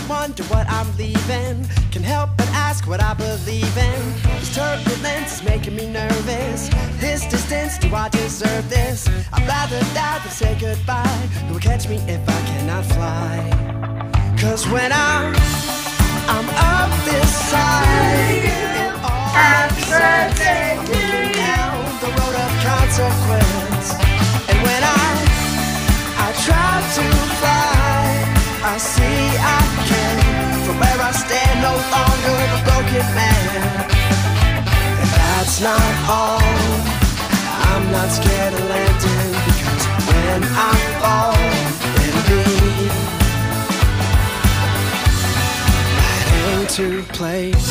wonder what I'm leaving. Can't help but ask what I believe in. This turbulence is making me nervous. This distance, do I deserve this? I'd rather die than say goodbye. Who will catch me if I cannot fly? Cause when I'm up this side, and all down the road of consequence. And when I try to fly, I see I can. From where I stand, no longer a broken man. And that's not all. I'm not scared of landing, because when I fall, it'll be right into place.